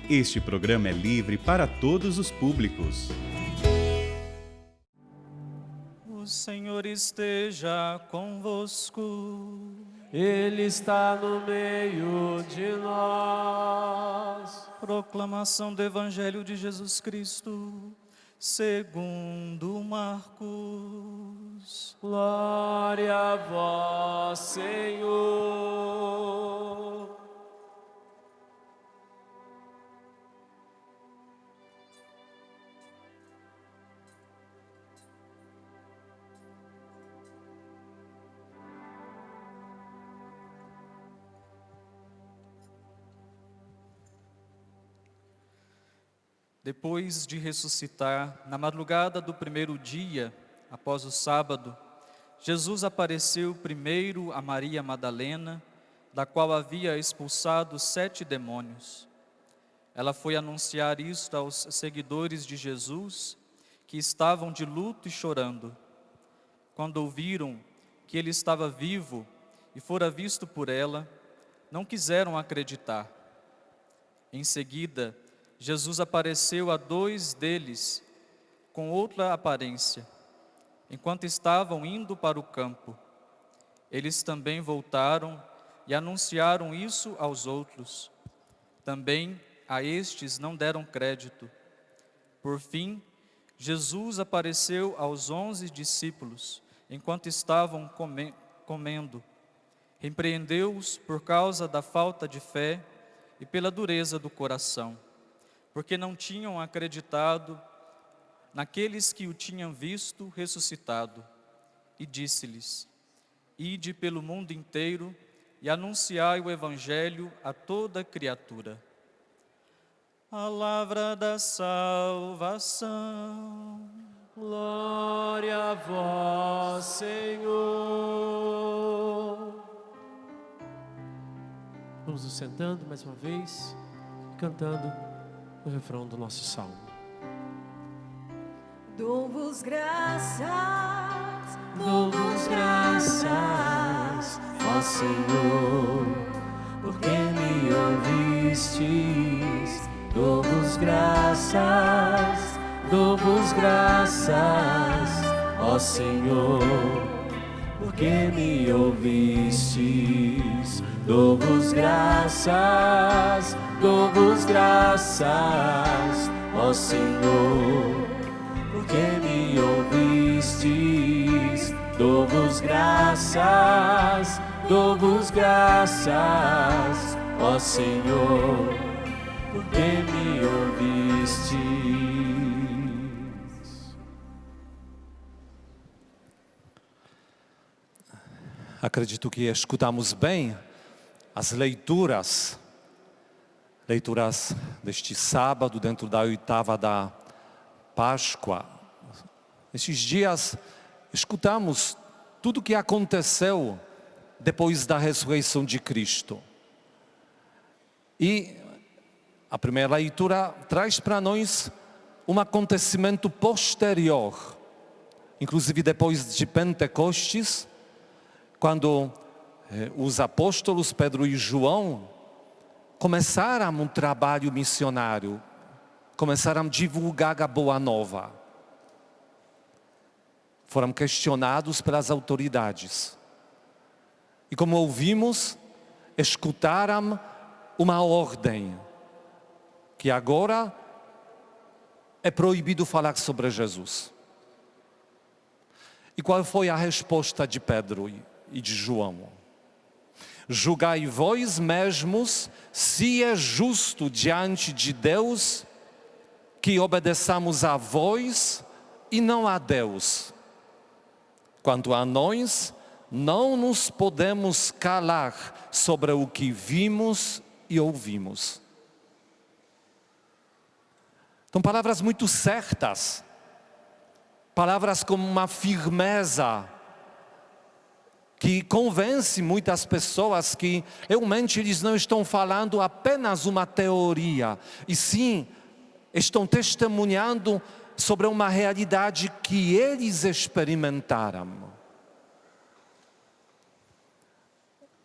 Este programa é livre para todos os públicos. O Senhor esteja convosco. Ele está no meio de nós. Proclamação do Evangelho de Jesus Cristo, segundo Marcos. Glória a vós, Senhor. Depois de ressuscitar, na madrugada do primeiro dia, após o sábado, Jesus apareceu primeiro a Maria Madalena, da qual havia expulsado 7 demônios. Ela foi anunciar isto aos seguidores de Jesus, que estavam de luto e chorando. Quando ouviram que ele estava vivo e fora visto por ela, não quiseram acreditar. Em seguida, Jesus apareceu a 2 deles com outra aparência, enquanto estavam indo para o campo. Eles também voltaram e anunciaram isso aos outros. Também a estes não deram crédito. Por fim, Jesus apareceu aos 11 discípulos, enquanto estavam comendo. Repreendeu-os por causa da falta de fé e pela dureza do coração, porque não tinham acreditado naqueles que o tinham visto ressuscitado. E disse-lhes: Ide pelo mundo inteiro e anunciai o Evangelho a toda criatura. Palavra da salvação. Glória a vós, Senhor. Vamos nos sentando mais uma vez, cantando o refrão do nosso salmo. Dou-vos graças, ó Senhor, porque me ouvistes. Dou-vos graças, ó Senhor, porque me ouvistes. Dou-vos graças, ó Senhor, porque me ouvistes. Dou-vos graças, ó Senhor, porque me ouvistes. Acredito que escutamos bem as leituras deste sábado, dentro da 8ª da Páscoa. Estes dias escutamos tudo o que aconteceu depois da ressurreição de Cristo. E a primeira leitura traz para nós um acontecimento posterior, inclusive depois de Pentecostes, quando os apóstolos Pedro e João começaram um trabalho missionário, começaram a divulgar a boa nova. Foram questionados pelas autoridades. E como ouvimos, escutaram uma ordem, que agora é proibido falar sobre Jesus. E qual foi a resposta de Pedro e de João? Julgai vós mesmos se é justo diante de Deus que obedeçamos a vós e não a Deus. Quanto a nós, não nos podemos calar sobre o que vimos e ouvimos. São palavras muito certas, palavras com uma firmeza que convence muitas pessoas que realmente eles não estão falando apenas uma teoria, e sim estão testemunhando sobre uma realidade que eles experimentaram.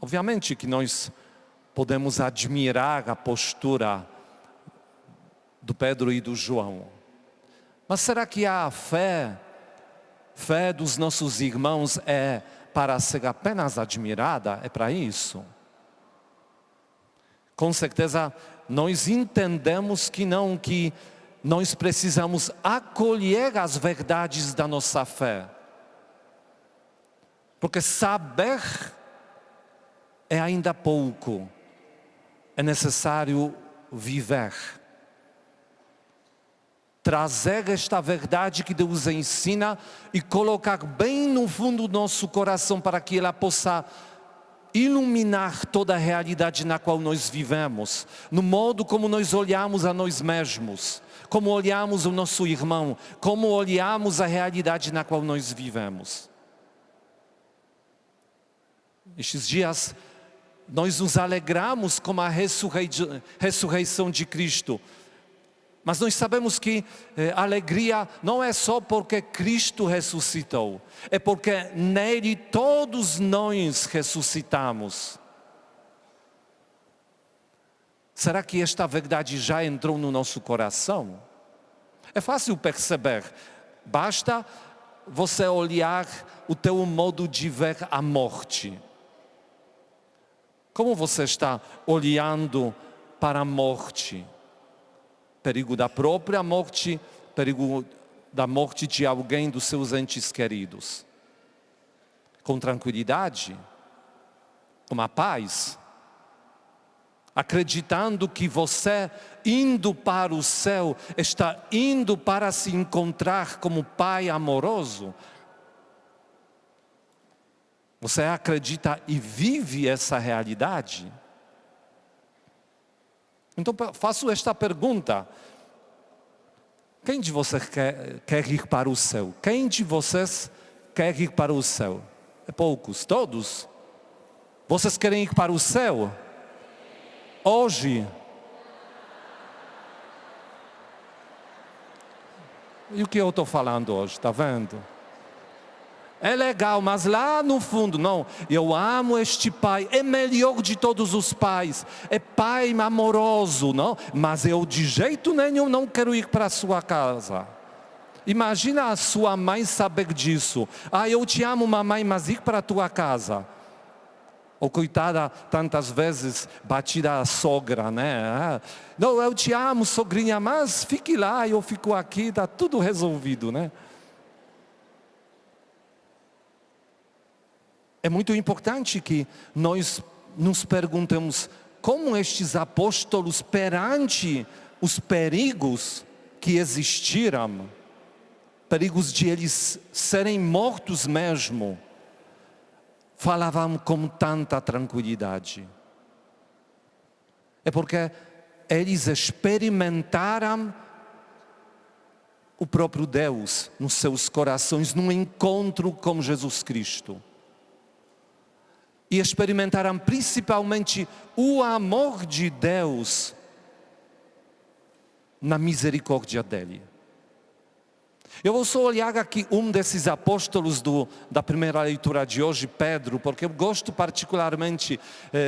Obviamente que nós podemos admirar a postura do Pedro e do João. Mas será que a fé dos nossos irmãos é para ser apenas admirada? É para isso? Com certeza nós entendemos que não, que nós precisamos acolher as verdades da nossa fé. Porque saber é ainda pouco, é necessário viver. Trazer esta verdade que Deus ensina e colocar bem no fundo do nosso coração para que ela possa iluminar toda a realidade na qual nós vivemos, no modo como nós olhamos a nós mesmos, como olhamos o nosso irmão, como olhamos a realidade na qual nós vivemos. Estes dias nós nos alegramos com a ressurreição de Cristo. Mas nós sabemos que a alegria não é só porque Cristo ressuscitou. É porque nele todos nós ressuscitamos. Será que esta verdade já entrou no nosso coração? É fácil perceber. Basta você olhar o teu modo de ver a morte. Como você está olhando para a morte? Perigo da própria morte, perigo da morte de alguém dos seus entes queridos. Com tranquilidade, com a paz, acreditando que você, indo para o céu, está indo para se encontrar como Pai amoroso. Você acredita e vive essa realidade? Então faço esta pergunta. Quem de vocês quer ir para o céu? Quem de vocês quer ir para o céu? É poucos, todos? Vocês querem ir para o céu? Hoje? E o que eu estou falando hoje, está vendo? É legal, mas lá no fundo, não, eu amo este pai, é melhor de todos os pais, é pai amoroso, não? Mas eu de jeito nenhum não quero ir para a sua casa. Imagina a sua mãe saber disso. Eu te amo, mamãe, mas ir para a tua casa. Ou coitada, tantas vezes batida a sogra, né? Não, eu te amo, sogrinha, mas fique lá, eu fico aqui, está tudo resolvido, né? É muito importante que nós nos perguntemos como estes apóstolos, perante os perigos que existiram, perigos de eles serem mortos mesmo, falavam com tanta tranquilidade. É porque eles experimentaram o próprio Deus nos seus corações, num encontro com Jesus Cristo. E experimentaram principalmente o amor de Deus na misericórdia dele. Eu vou só olhar aqui um desses apóstolos da primeira leitura de hoje, Pedro, porque eu gosto particularmente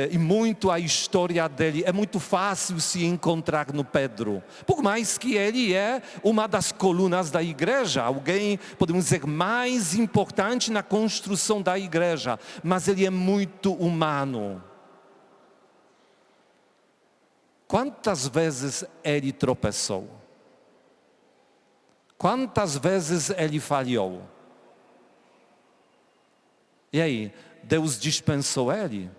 e muito a história dele. É muito fácil se encontrar no Pedro, por mais que ele é uma das colunas da igreja, alguém, podemos dizer, mais importante na construção da igreja, mas ele é muito humano. Quantas vezes ele tropeçou? Quantas vezes ele falhou? E aí, Deus dispensou ele?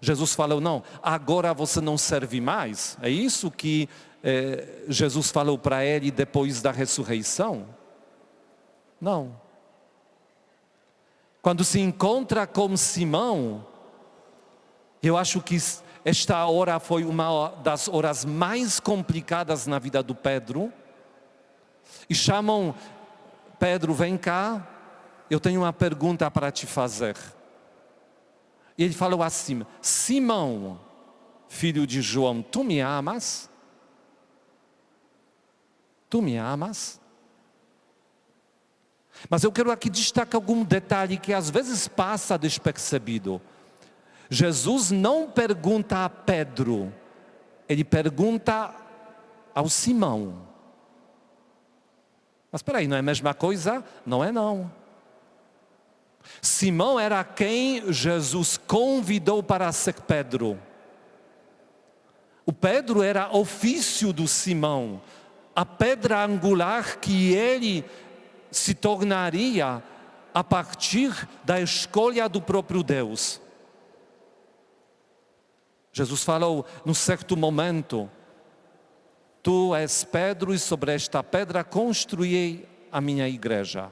Jesus falou, não, agora você não serve mais? É isso que Jesus falou para ele depois da ressurreição? Não. Quando se encontra com Simão, eu acho que esta hora foi uma das horas mais complicadas na vida do Pedro. E chamam, Pedro, vem cá, eu tenho uma pergunta para te fazer. E ele falou assim, Simão, filho de João, tu me amas? Tu me amas? Mas eu quero aqui destacar algum detalhe que às vezes passa despercebido. Jesus não pergunta a Pedro, ele pergunta ao Simão. Mas espera aí, não é a mesma coisa? Não é não. Simão era quem Jesus convidou para ser Pedro. O Pedro era ofício do Simão, a pedra angular que ele se tornaria a partir da escolha do próprio Deus. Jesus falou num certo momento: tu és Pedro e sobre esta pedra construirei a minha igreja.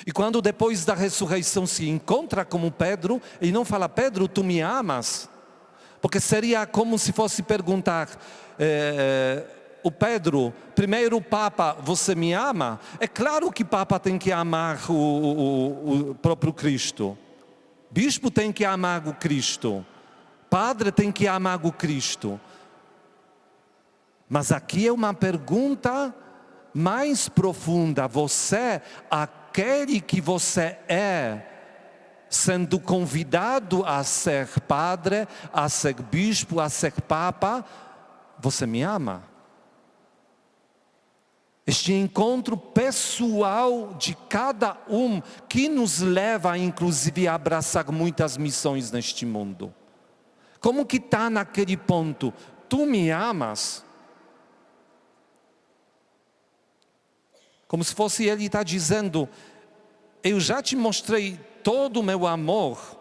E quando depois da ressurreição se encontra com Pedro, ele não fala: Pedro, tu me amas? Porque seria como se fosse perguntar, o Pedro, primeiro Papa, você me ama? É claro que Papa tem que amar o próprio Cristo. Bispo tem que amar o Cristo. Padre tem que amar o Cristo. Mas aqui é uma pergunta mais profunda. Você, aquele que você é, sendo convidado a ser padre, a ser bispo, a ser papa, você me ama? Este encontro pessoal de cada um que nos leva, inclusive, a abraçar muitas missões neste mundo. Como que está naquele ponto? Tu me amas? Como se fosse ele estar dizendo: eu já te mostrei todo o meu amor.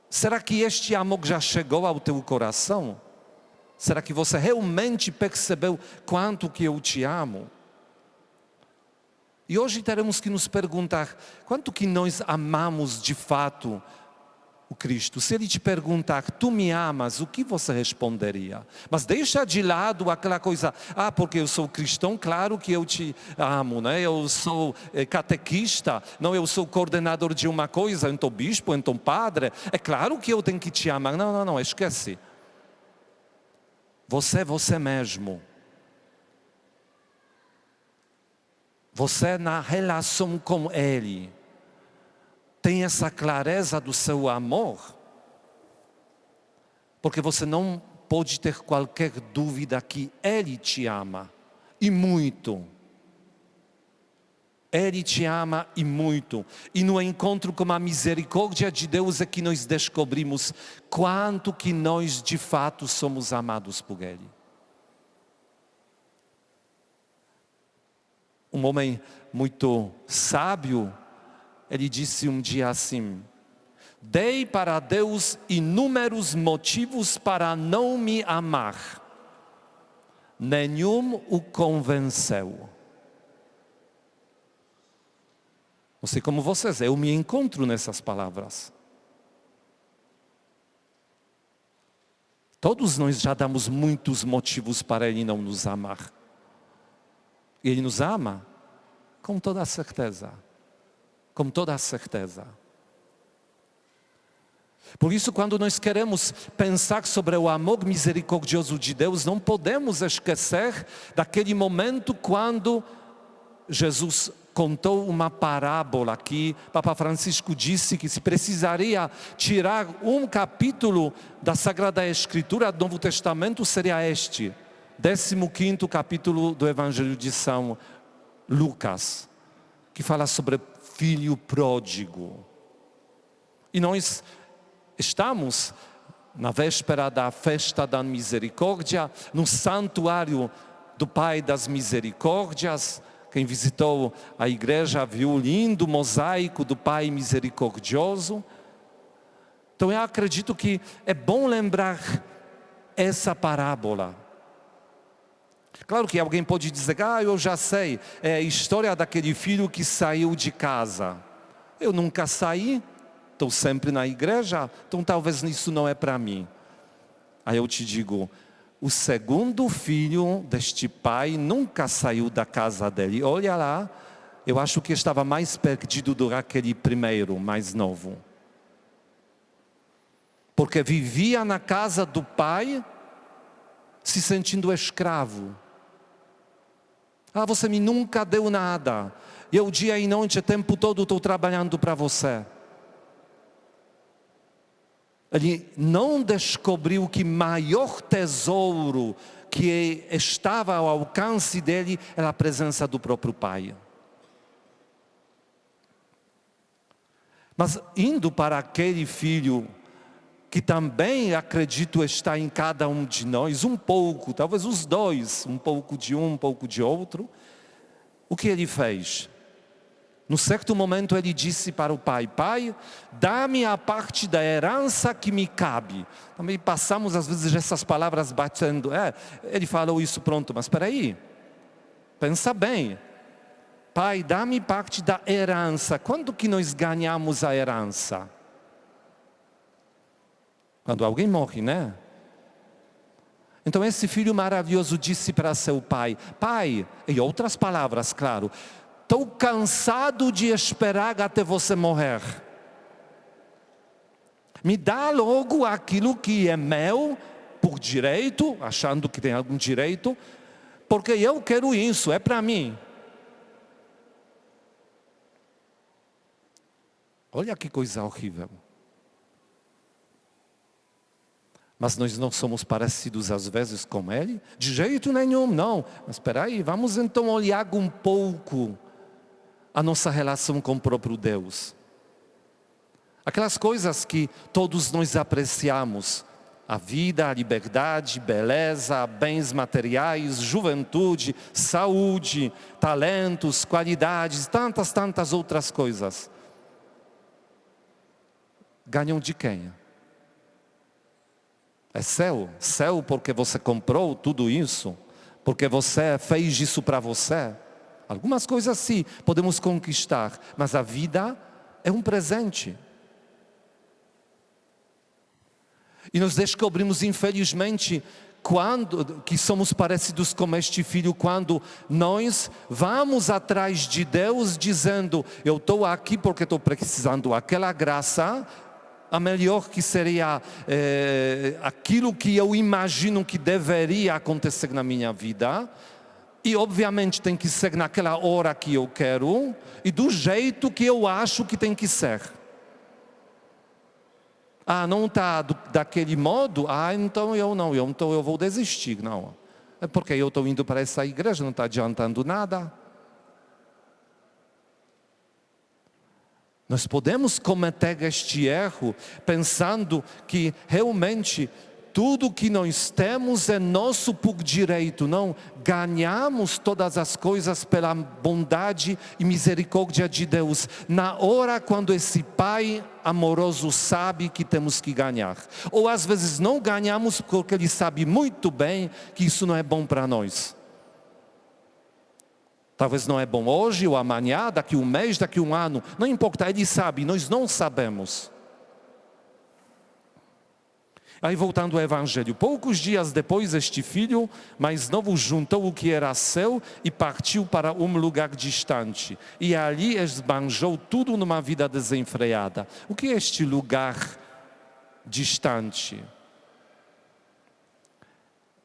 Será que este amor já chegou ao teu coração? Será que você realmente percebeu quanto que eu te amo? E hoje teremos que nos perguntar: quanto que nós amamos de fato o Cristo? Se ele te perguntar: tu me amas? O que você responderia? Mas deixa de lado aquela coisa: porque eu sou cristão, claro que eu te amo, né? Eu sou catequista, não, eu sou coordenador de uma coisa, então bispo, então padre, é claro que eu tenho que te amar. Não, esquece. Você é você mesmo. Você na relação com Ele tem essa clareza do seu amor? Porque você não pode ter qualquer dúvida que Ele te ama, e muito. Ele te ama e muito. E no encontro com a misericórdia de Deus é que nós descobrimos quanto que nós de fato somos amados por Ele. Um homem muito sábio, ele disse um dia assim: dei para Deus inúmeros motivos para não me amar. Nenhum o convenceu. Não sei como vocês, eu me encontro nessas palavras. Todos nós já damos muitos motivos para Ele não nos amar. E Ele nos ama com toda a certeza. Com toda a certeza. Por isso, quando nós queremos pensar sobre o amor misericordioso de Deus, não podemos esquecer daquele momento quando Jesus contou uma parábola que Papa Francisco disse que se precisaria tirar um capítulo da Sagrada Escritura do Novo Testamento, seria este, 15º capítulo do Evangelho de São Lucas, que fala sobre filho pródigo. E nós estamos na véspera da festa da misericórdia, no santuário do Pai das Misericórdias. Quem visitou a igreja viu o lindo mosaico do Pai misericordioso. Então eu acredito que é bom lembrar essa parábola. Claro que alguém pode dizer: eu já sei, é a história daquele filho que saiu de casa. Eu nunca saí, estou sempre na igreja, então talvez isso não é para mim. Aí eu te digo: o segundo filho deste pai nunca saiu da casa dele. Olha lá, eu acho que estava mais perdido do que aquele primeiro, mais novo. Porque vivia na casa do pai, se sentindo escravo. Você me nunca deu nada. Eu dia e noite, o tempo todo estou trabalhando para você. Ele não descobriu que maior tesouro que estava ao alcance dele era a presença do próprio Pai. Mas indo para aquele filho que também acredito está em cada um de nós, um pouco, talvez os dois, um pouco de um pouco de outro, o que ele fez? No certo momento ele disse para o pai: Pai, dá-me a parte da herança que me cabe. Também passamos às vezes essas palavras batendo. Ele falou isso, pronto, mas espera aí, pensa bem. Pai, dá-me parte da herança. Quando que nós ganhamos a herança? Quando alguém morre, né? Então esse filho maravilhoso disse para seu pai: Pai, em outras palavras, claro, estou cansado de esperar até você morrer. Me dá logo aquilo que é meu, por direito, achando que tem algum direito, porque eu quero isso, é para mim. Olha que coisa horrível. Mas nós não somos parecidos às vezes com ele? De jeito nenhum, não. Mas espera aí, vamos então olhar um pouco a nossa relação com o próprio Deus. Aquelas coisas que todos nós apreciamos. A vida, a liberdade, beleza, bens materiais, juventude, saúde, talentos, qualidades, tantas outras coisas. Ganham de quem? É seu? Seu porque você comprou tudo isso? Porque você fez isso para você? Algumas coisas sim, podemos conquistar, mas a vida é um presente. E nós descobrimos, infelizmente, que somos parecidos com este filho, quando nós vamos atrás de Deus dizendo: eu estou aqui porque estou precisando daquela graça, a melhor que seria aquilo que eu imagino que deveria acontecer na minha vida. E obviamente tem que ser naquela hora que eu quero e do jeito que eu acho que tem que ser. Não está daquele modo? Então eu não, então eu vou desistir. Não, é porque eu estou indo para essa igreja, não está adiantando nada. Nós podemos cometer este erro pensando que realmente tudo que nós temos é nosso por direito. Não, ganhamos todas as coisas pela bondade e misericórdia de Deus. Na hora quando esse Pai amoroso sabe que temos que ganhar. Ou às vezes não ganhamos porque Ele sabe muito bem que isso não é bom para nós. Talvez não é bom hoje ou amanhã, daqui um mês, daqui um ano. Não importa, Ele sabe, nós não sabemos. Aí voltando ao Evangelho, poucos dias depois este filho mais novo juntou o que era seu e partiu para um lugar distante. E ali esbanjou tudo numa vida desenfreada. O que é este lugar distante?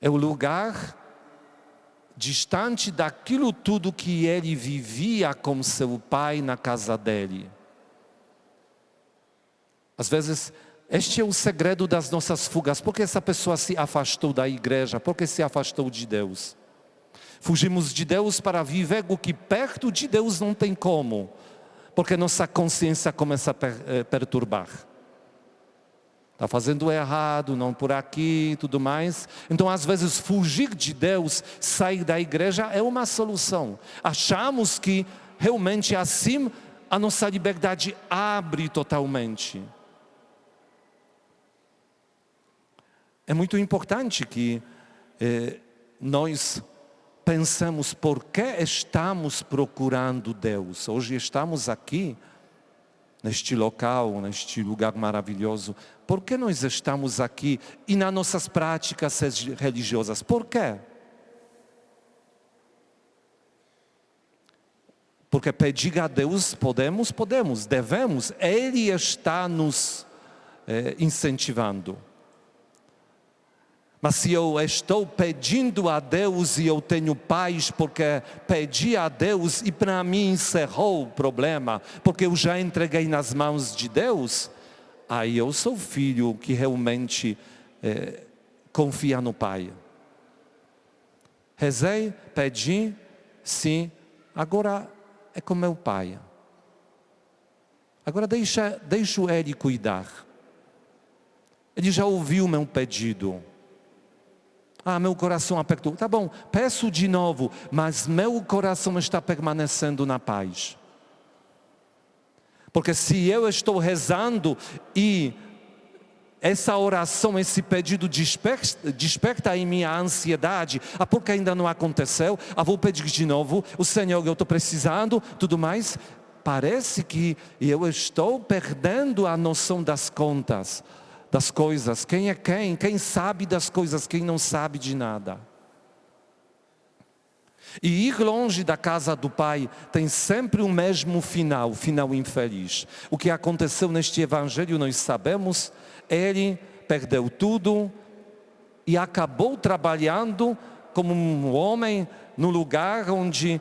É o lugar distante daquilo tudo que ele vivia com seu pai na casa dele. Às vezes, este é o segredo das nossas fugas. Por que essa pessoa se afastou da igreja? Por que se afastou de Deus? Fugimos de Deus para viver o que perto de Deus não tem como. Porque nossa consciência começa a perturbar. Está fazendo errado, não por aqui e tudo mais. Então, às vezes, fugir de Deus, sair da igreja é uma solução. Achamos que realmente assim a nossa liberdade abre totalmente. É muito importante que nós pensemos por que estamos procurando Deus. Hoje estamos aqui, neste local, neste lugar maravilhoso. Por que nós estamos aqui e nas nossas práticas religiosas? Por quê? Porque pedir a Deus podemos, devemos. Ele está nos incentivando. Mas se eu estou pedindo a Deus e eu tenho paz porque pedi a Deus e para mim encerrou o problema, porque eu já entreguei nas mãos de Deus, eu sou filho que realmente confia no Pai. Rezei, pedi, sim, agora é com meu Pai. Agora deixo Ele cuidar. Ele já ouviu meu pedido. Meu coração apertou. Tá bom, peço de novo, mas meu coração está permanecendo na paz. Porque se eu estou rezando e essa oração, esse pedido desperta em mim a ansiedade, porque ainda não aconteceu, vou pedir de novo, o Senhor, eu estou precisando, tudo mais, parece que eu estou perdendo a noção das contas, das coisas, quem é quem sabe das coisas, quem não sabe de nada. E ir longe da casa do Pai tem sempre o mesmo final, final infeliz. O que aconteceu neste Evangelho nós sabemos, ele perdeu tudo e acabou trabalhando como um homem no lugar onde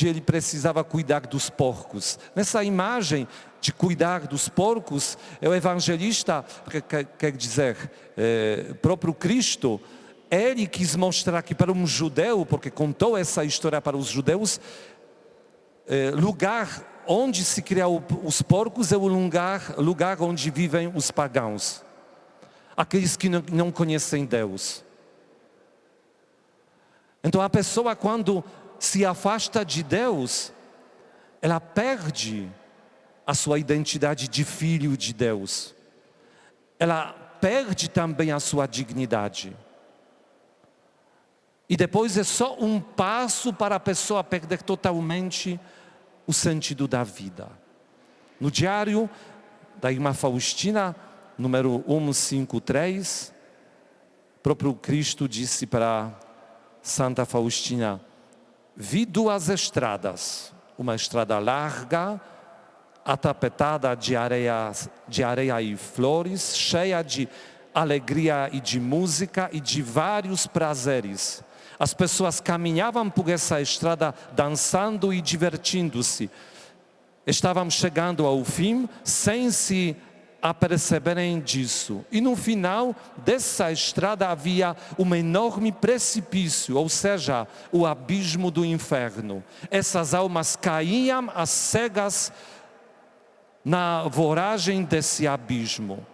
ele precisava cuidar dos porcos. Nessa imagem de cuidar dos porcos, o evangelista, quer dizer, próprio Cristo, ele quis mostrar que para um judeu, porque contou essa história para os judeus, lugar onde se criam os porcos é o lugar onde vivem os pagãos, aqueles que não conhecem Deus. Então a pessoa, quando se afasta de Deus, ela perde a sua identidade de filho de Deus. Ela perde também a sua dignidade. E depois é só um passo para a pessoa perder totalmente o sentido da vida. No diário da irmã Faustina, número 153, próprio Cristo disse para Santa Faustina: vi duas estradas, uma estrada larga, atapetada de areia e flores, cheia de alegria e de música e de vários prazeres. As pessoas caminhavam por essa estrada dançando e divertindo-se. Estavam chegando ao fim sem se aperceberem disso. E no final dessa estrada havia um enorme precipício, ou seja, o abismo do inferno. Essas almas caíam às cegas na voragem desse abismo.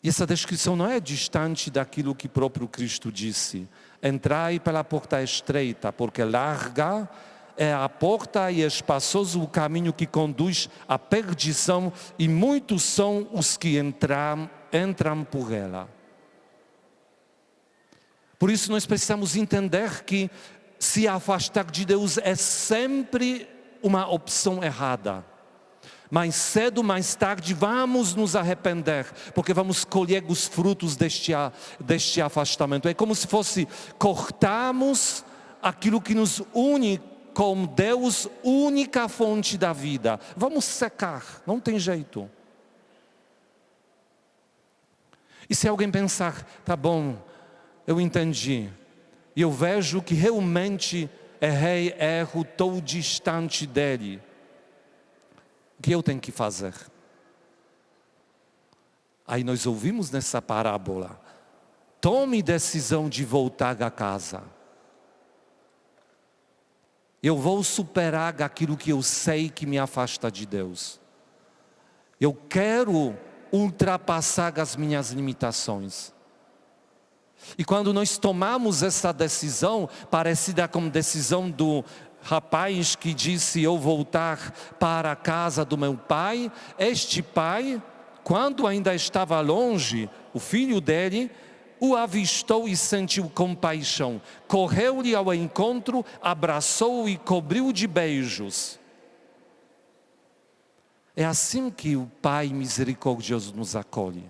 E essa descrição não é distante daquilo que próprio Cristo disse: entrai pela porta estreita, porque larga é a porta e espaçoso o caminho que conduz à perdição, e muitos são os que entram por ela. Por isso nós precisamos entender que se afastar de Deus é sempre uma opção errada. Mais cedo, mais tarde, vamos nos arrepender, porque vamos colher os frutos deste afastamento. É como se fosse cortarmos aquilo que nos une com Deus, única fonte da vida. Vamos secar, não tem jeito. E se alguém pensar: tá bom, eu entendi, e eu vejo que realmente errei, estou distante dele, o que eu tenho que fazer? Aí nós ouvimos nessa parábola: tome decisão de voltar a casa. Eu vou superar aquilo que eu sei que me afasta de Deus. Eu quero ultrapassar as minhas limitações. E quando nós tomamos essa decisão, parecida com a decisão do rapaz que disse: eu voltar para a casa do meu pai, este pai, quando ainda estava longe, o filho dele o avistou e sentiu compaixão. Correu-lhe ao encontro, abraçou-o e cobriu de beijos. É assim que o Pai misericordioso nos acolhe.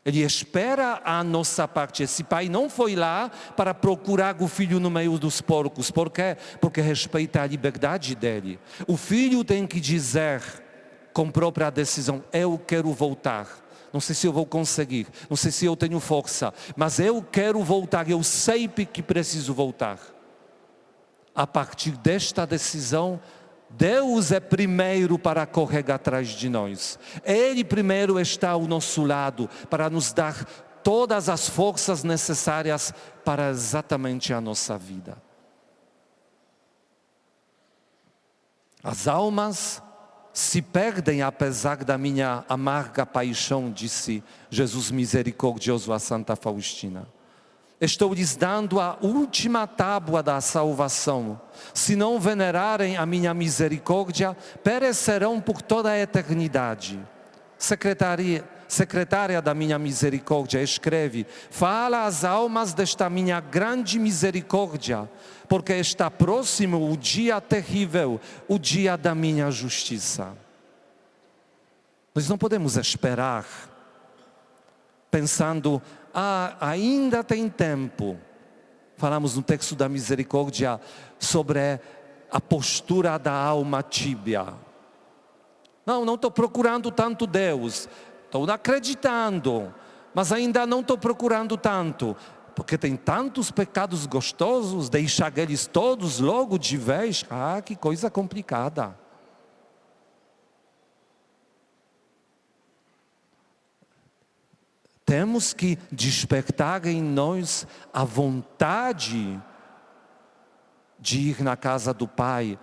Ele espera a nossa parte. Esse pai não foi lá para procurar o filho no meio dos porcos. Por quê? Porque respeita a liberdade dele. O filho tem que dizer com própria decisão: eu quero voltar. Não sei se eu vou conseguir, não sei se eu tenho força, mas eu quero voltar, eu sei que preciso voltar. A partir desta decisão, Deus é primeiro para correr atrás de nós. Ele primeiro está ao nosso lado para nos dar todas as forças necessárias para exatamente a nossa vida. As almas se perdem apesar da minha amarga paixão, disse Jesus misericordioso a Santa Faustina. Estou lhes dando a última tábua da salvação. Se não venerarem a minha misericórdia, perecerão por toda a eternidade. Secretária da minha misericórdia escreve: fala às almas desta minha grande misericórdia, porque está próximo o dia terrível, o dia da minha justiça. Nós não podemos esperar, pensando, ainda tem tempo. Falamos no texto da misericórdia sobre a postura da alma tíbia. Não estou procurando tanto Deus, estou acreditando, mas ainda não estou procurando tanto, porque tem tantos pecados gostosos, deixar eles todos logo de vez, que coisa complicada. Temos que despertar em nós a vontade de ir na casa do Pai,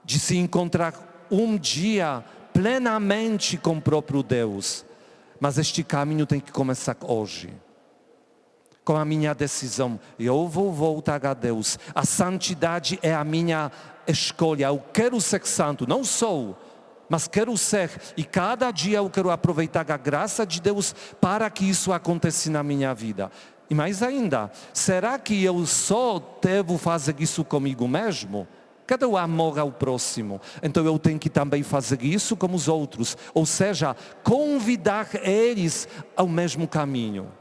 de se encontrar um dia plenamente com o próprio Deus. Mas este caminho tem que começar hoje. Com a minha decisão, eu vou voltar a Deus. A santidade é a minha escolha. Eu quero ser santo, não sou, mas quero ser, e cada dia eu quero aproveitar a graça de Deus para que isso aconteça na minha vida. E mais ainda, será que eu só devo fazer isso comigo mesmo? Cadê o amor ao próximo? Então eu tenho que também fazer isso com os outros, ou seja, convidar eles ao mesmo caminho.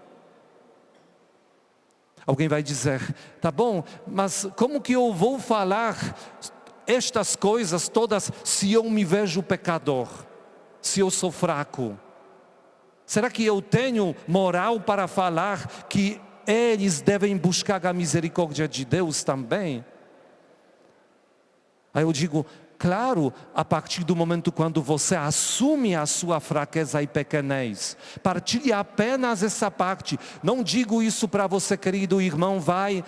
Alguém vai dizer, tá bom, mas como que eu vou falar estas coisas todas se eu me vejo pecador, se eu sou fraco? Será que eu tenho moral para falar que eles devem buscar a misericórdia de Deus também? Aí eu digo, claro, a partir do momento quando você assume a sua fraqueza e pequenez, partilhe apenas essa parte. Não digo isso para você, querido irmão, vai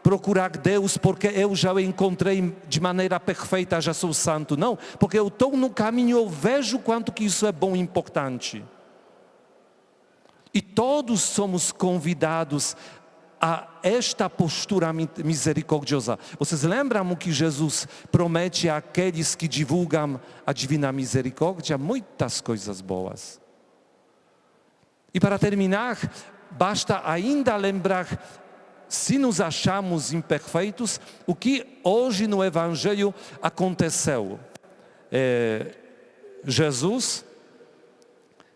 procurar Deus porque eu já o encontrei de maneira perfeita, já sou santo. Não, porque eu estou no caminho, eu vejo quanto que isso é bom e importante. E todos somos convidados a esta postura misericordiosa. Vocês lembram o que Jesus promete àqueles que divulgam a divina misericórdia? Muitas coisas boas. E para terminar, basta ainda lembrar, se nos achamos imperfeitos, o que hoje no Evangelho aconteceu. Jesus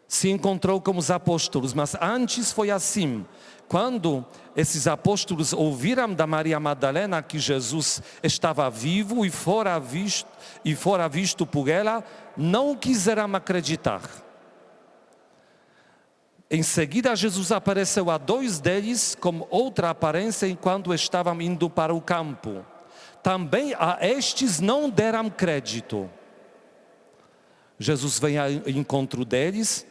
se encontrou com os apóstolos, mas antes foi assim. Quando esses apóstolos ouviram da Maria Madalena que Jesus estava vivo e fora visto por ela, não quiseram acreditar. Em seguida, Jesus apareceu a dois deles com outra aparência enquanto estavam indo para o campo. Também a estes não deram crédito. Jesus vem ao encontro deles.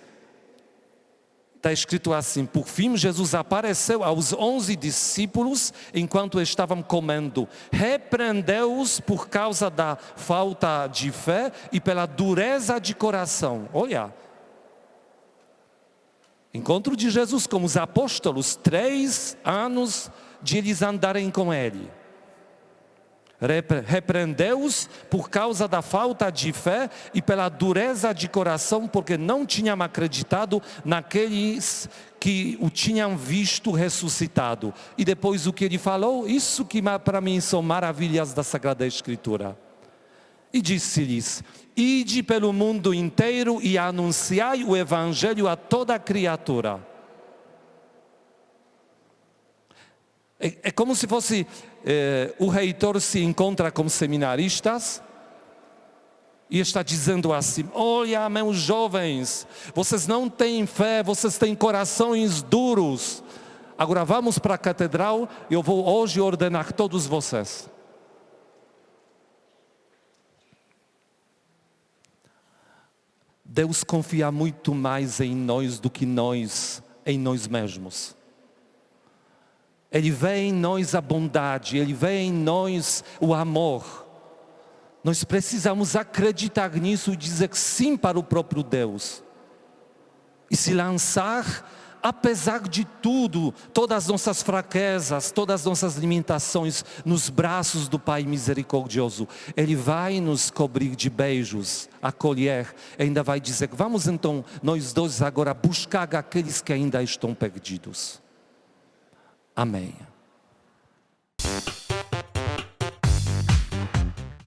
Está escrito assim, por fim Jesus apareceu aos 11 discípulos enquanto estavam comendo. Repreendeu-os por causa da falta de fé e pela dureza de coração. Olha, encontro de Jesus com os apóstolos, 3 anos de eles andarem com ele. Repreendeu-os por causa da falta de fé e pela dureza de coração, porque não tinham acreditado naqueles que o tinham visto ressuscitado. E depois o que ele falou, isso que para mim são maravilhas da Sagrada Escritura. E disse-lhes, ide pelo mundo inteiro e anunciai o Evangelho a toda criatura. É como se fosse o reitor se encontra com seminaristas e está dizendo assim, olha meus jovens, vocês não têm fé, vocês têm corações duros. Agora vamos para a catedral, eu vou hoje ordenar todos vocês. Deus confia muito mais em nós do que nós em nós mesmos. Ele vê em nós a bondade, Ele vê em nós o amor. Nós precisamos acreditar nisso e dizer sim para o próprio Deus. E se lançar, apesar de tudo, todas as nossas fraquezas, todas as nossas limitações, nos braços do Pai misericordioso. Ele vai nos cobrir de beijos, acolher, ainda vai dizer, vamos então nós dois agora buscar aqueles que ainda estão perdidos. Amém.